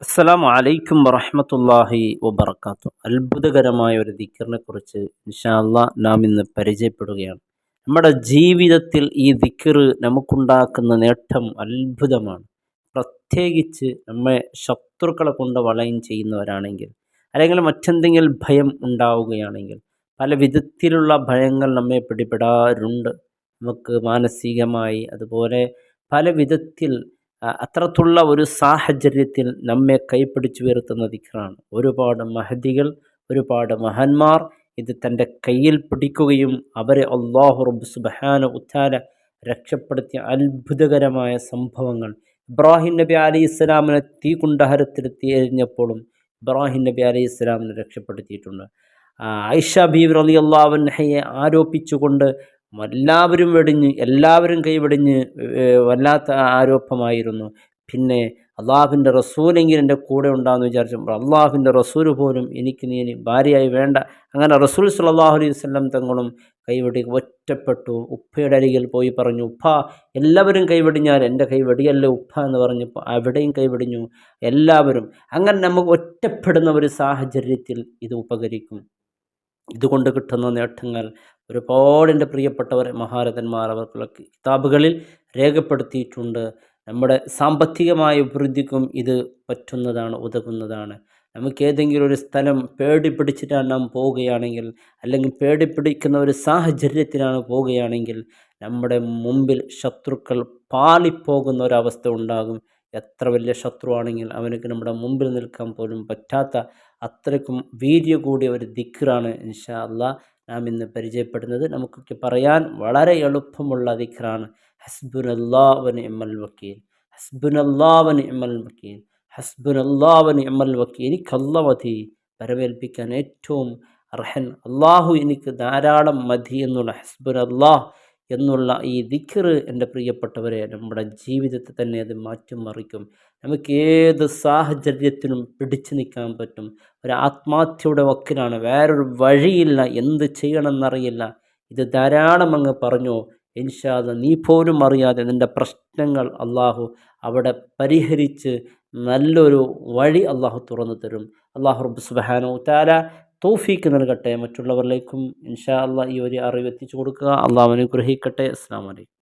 അസ്സലാമു അലൈക്കും വറഹ്മത്തുള്ളാഹി വബറകാത്തു. അത്ഭുതകരമായ ഒരു ദിക്റിനെ കുറിച്ച് ഇൻഷാ അല്ലാഹ് നാം ഇന്ന് പരിചയപ്പെടുകയാണ്. നമ്മുടെ ജീവിതത്തിൽ ഈ ദിക്ർ നമുക്കുണ്ടാക്കുന്ന നേട്ടം അത്ഭുതമാണ്. പ്രത്യേകിച്ച് നമ്മെ ശത്രുക്കളെ കൊണ്ട് വളയം ചെയ്യുന്നവരാണെങ്കിൽ, അല്ലെങ്കിൽ മറ്റെന്തെങ്കിലും ഭയം ഉണ്ടാവുകയാണെങ്കിൽ, പല വിധത്തിലുള്ള ഭയങ്ങൾ നമ്മെ പിടിപെടാറുണ്ട്. നമുക്ക് മാനസികമായി, അതുപോലെ പല വിധത്തിൽ അത്തരത്തിലുള്ള ഒരു സാഹചര്യത്തിൽ നമ്മെ കൈപ്പിടിച്ചു ഉയർത്തുന്ന ദിക്റാണ്. ഒരുപാട് മഹദികൾ, ഒരുപാട് മഹാന്മാർ ഇത് തൻ്റെ കയ്യിൽ പിടിക്കുകയും അവരെ അല്ലാഹു റബ്ബ് സുബ്ഹാനഹു വതആല രക്ഷപ്പെടുത്തിയ അത്ഭുതകരമായ സംഭവങ്ങൾ. ഇബ്രാഹിം നബി അലൈഹി ഇസ്ലാമിനെ തീകുണ്ടഹരത്തിലെത്തി എറിഞ്ഞപ്പോഴും ഇബ്രാഹിം നബി അലൈഹി ഇസ്ലാമിനെ രക്ഷപ്പെടുത്തിയിട്ടുണ്ട്. ആയിഷ ബീവി റളിയല്ലാഹു അൻഹയെ ആരോപിച്ചുകൊണ്ട് എല്ലാവരും കൈവെടിഞ്ഞ് വല്ലാത്ത ആരോപമായിരുന്നു. പിന്നെ അള്ളാഹുവിൻ്റെ റസൂലെങ്കിലും എൻ്റെ കൂടെ ഉണ്ടാകുമെന്ന് വിചാരിച്ചപ്പോൾ അള്ളാഹുവിൻ്റെ റസൂൽ പോലും എനിക്ക് നീ ഭാര്യയായി വേണ്ട. അങ്ങനെ റസൂൽ സ്വല്ലല്ലാഹു അലൈഹി വസല്ലം തങ്ങളും കൈവെടി ഒറ്റപ്പെട്ടു. ഉപ്പയുടെ അരികിൽ പോയി പറഞ്ഞു, ഉപ്പ എല്ലാവരും കൈവെടിഞ്ഞാൽ എൻ്റെ കൈവെടിയല്ലേ ഉപ്പ എന്ന് പറഞ്ഞപ്പോൾ അവിടെയും കൈവെടിഞ്ഞു എല്ലാവരും. അങ്ങനെ നമുക്ക് ഒറ്റപ്പെടുന്ന ഒരു സാഹചര്യത്തിൽ ഇത് ഉപകരിക്കും. ഇതുകൊണ്ട് കിട്ടുന്ന നേട്ടങ്ങൾ ഒരുപാട് എൻ്റെ പ്രിയപ്പെട്ടവരെ മഹാരഥന്മാർ അവർക്കുള്ള കിതാബുകളിൽ രേഖപ്പെടുത്തിയിട്ടുണ്ട്. നമ്മുടെ സാമ്പത്തികമായ അഭിവൃദ്ധിക്കും ഇത് പറ്റുന്നതാണ്, ഉതകുന്നതാണ്. നമുക്ക് ഏതെങ്കിലും ഒരു സ്ഥലം പേടി പിടിച്ചിട്ടാണ് നാം പോവുകയാണെങ്കിൽ, അല്ലെങ്കിൽ പേടി പിടിക്കുന്ന ഒരു സാഹചര്യത്തിലാണ് പോവുകയാണെങ്കിൽ, നമ്മുടെ മുമ്പിൽ ശത്രുക്കൾ പാളിപ്പോകുന്ന ഒരവസ്ഥ ഉണ്ടാകും. എത്ര വലിയ ശത്രുവാണെങ്കിൽ അവനക്ക് നമ്മുടെ മുമ്പിൽ നിൽക്കാൻ പോലും പറ്റാത്ത അത്രയ്ക്കും വീര്യ കൂടിയ ഒരു ദിക്റാണ് ഇൻഷാ അല്ലാഹ് നാം ഇന്ന് പരിചയപ്പെടുന്നത്. നമുക്കൊക്കെ പറയാൻ വളരെ എളുപ്പമുള്ള ദിക്റാണ്. ഹസ്ബുനല്ലാഹു വ നിഅമൽ വക്കീൽ, ഹസ്ബുനല്ലാഹു വ നിഅമൽ വക്കീൽ, ഹസ്ബുനല്ലാഹു വ നിഅമൽ വക്കീൽ. എനിക്ക് അല്ലാഹ് മതി, വരവേൽപ്പിക്കാൻ ഏറ്റവും അർഹൻ അള്ളാഹു എനിക്ക് ധാരാളം മതി എന്നുള്ള ഹസ്ബുനല്ലാഹ് എന്നുള്ള ഈ ദിക്ർ എൻ്റെ പ്രിയപ്പെട്ടവരെ നമ്മുടെ ജീവിതത്തെ തന്നെ അത് മാറ്റിമറിക്കും. നമുക്ക് ഏത് സാഹചര്യത്തിനും പിടിച്ചു നിൽക്കാൻ പറ്റും. ഒരു ആത്മഹത്യയുടെ വക്കിലാണ്, വേറൊരു വഴിയില്ല, എന്ത് ചെയ്യണമെന്നറിയില്ല. ഇത് ധാരാളം അങ്ങ് പറഞ്ഞു ഇൻഷാ അല്ലാഹ്, നീ പോലും അറിയാതെ നിൻ്റെ പ്രശ്നങ്ങൾ അള്ളാഹു അവിടെ പരിഹരിച്ച് നല്ലൊരു വഴി അള്ളാഹു തുറന്നു തരും. അള്ളാഹു റബ്ബ് സുബ്ഹാനഹു വതആല തൗഫീക്ക് നൽകട്ടെ. മറ്റുള്ളവരിലേക്കും ഇൻഷാ അല്ലാഹ് ഈ ഒരു അറിവ് എത്തിച്ചു കൊടുക്കുക. അള്ളാഹു അനുഗ്രഹിക്കട്ടെ. അസ്സലാമു അലൈക്കും.